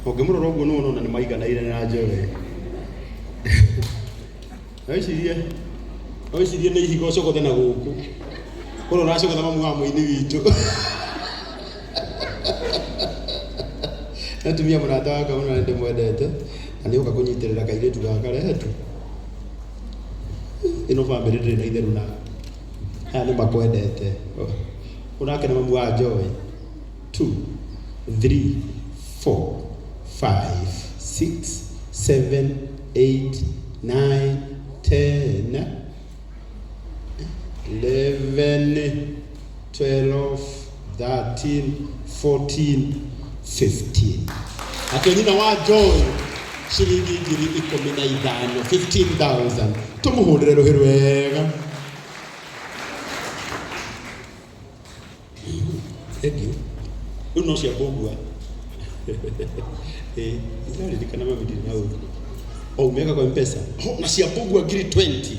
Ongemurora uguo no nona ni maigana ire na njowe. Oicirie ni ihigo cokothe na guku. Koro racokotha mamu wa muini witu. Natumia murata waka muno na ndimwendete. Na ni uka kunyitirira kairitu gaka retu. Ino family ndiri na itheru na. Aya ni makwendete. Unake na mamu wa Joy. 2 3 4 5 6 7 8 9 10 11 12 13 14 15. Akenina wa Joy shilingi ngiri 15 15,000. Tumuhurire ruhiru wega. Thank you. Uno cia bogua. Ndio kama mabidi na huko. Umeka kwa M-Pesa. Na cia bogua ngiri 20.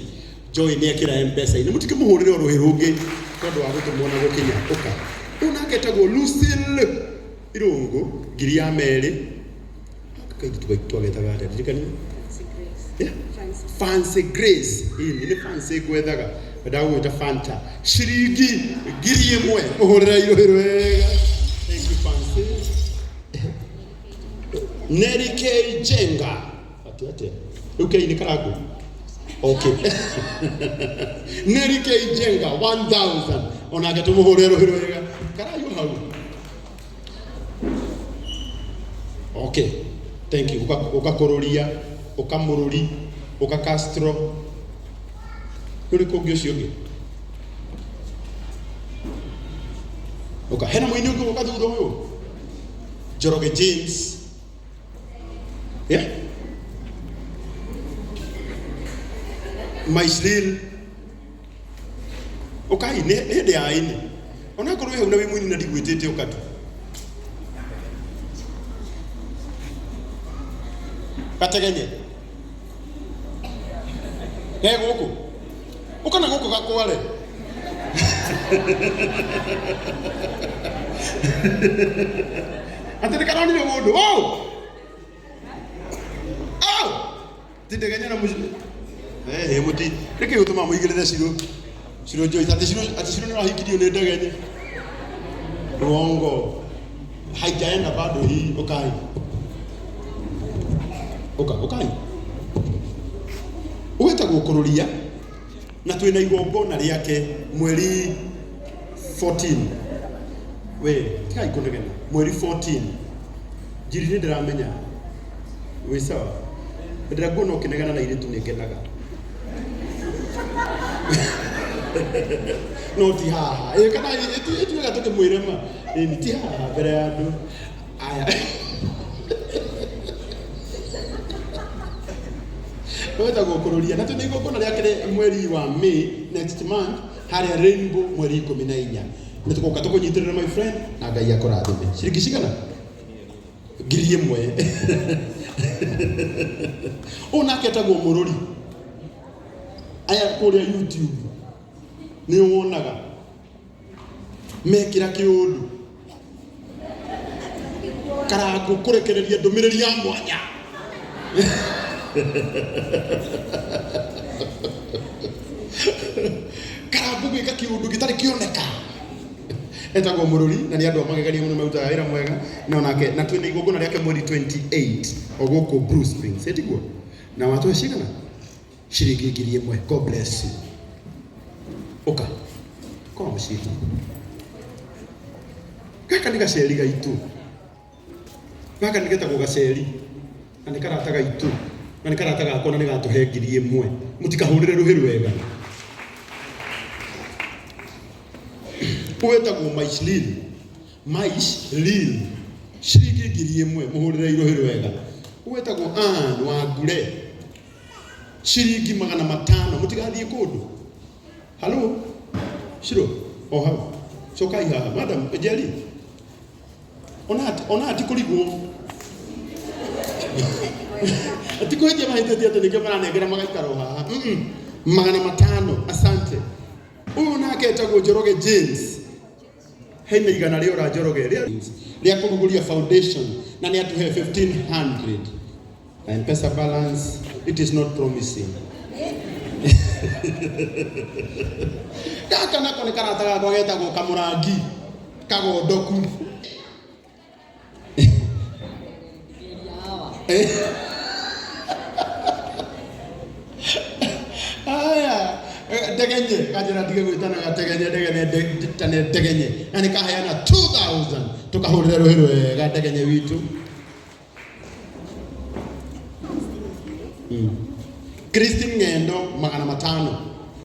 Joy ni akira M-Pesa. Ni mutike muhurire ruhiru ungi tondu wa gutumona gukinya uka. Unaketagwo Lucille Irungu ngiri ya meri. Kaitwa twagetaga ati ndikani. Fancy Grace. Hii ni Fancy gwethaga. Badawu ita Fanta. Shiringi ngiri imwe muhurire ruhiru wega. Thank you Fancy. Neri K Jenga. Ati. Okay ni karagu. Okay. Neri K Jenga 1,000. Onake tumuhurire ruhiru wega. Karayu hau. Okay. Thank you. Ukakururia, ukamururi, ukakastro. Kuri kogyo ciongi. Hena muini ungi ukathuro uyu. Joroge James. Yeah. Maislil. Okay, ne de aini. Ona korwe hau na wi muini na digwetete ukatu. Kategenye. Guku. Ukana guku gakware. Ate karani ni mundu. Titegenya na muzi. Muti. Reke utuma muigirire Shiro Joy ati shiro ni wahikirio ni ndegenye. Uongo. Haijaenda bado hii ukai. Okay. Uweta gukururia na twina igongona riake mweri 14. We, tika ikundegena. Mweri 14. Jiri ni ndiramenya. We sawa. Ndiraguona ukinegana na iritu ningenaga. No ti haha. Kana itu gatoke mwirema. Ni ti haha mbere ya andu. Aya. Weta gukururia na twina igongona riake mweri wa May next month hari Rainbow mweri 14. Nitukoka tukunyitirira my friend na Ngai akurathime. Ciringi cigana? Ngiri imwe. Unake tagwo mururi. Aya kuria YouTube. Ni wonaga. Mekira kiundu. Karagu kurekereria ndumiriri ya mwanya. Karabu gwika kiundu gitari kioneka. Etagwo mururi na ni andu amagegaria muno mautaga wira mwega na onake na twina igongona riake mweri 28 oguku Bruce Springs etiguo na watu cigana ciringi ngiri imwe. God bless you. Oka kwa mshiti kaka ni gaceri gaitu kaka ni getagwo gaceri na ni karata gaitu na ni karata gakona ni gatuhe ngiri imwe. Mutikahurire ruhiru wega. Uwetagwo Maislil ciringi ngiri imwe muhurire ruhiru wega. Uwetagwo Ann Wangure ciringi 500. Mutigathie kundu. Hello Shiro hau cokai haha madam Ejeli ona ati kurigwo ati kuhetia mahitaji ati nikio maranengera magaikaro haha 500. Asante. Uyu nake etagwo Joroge James hena igana rio ra Joroge ria kuruguria foundation na ni atuhe 1500 na M-Pesa balance it is not promising. Kaka nako ni karata gako getagwo Kamurangi kagondoku. Aya tegenye kajira dige gwitana gategenye dege tegenye na nikaheana 2000 tukahurira ruhiro wega tegenye witu. Christine Ngendo 500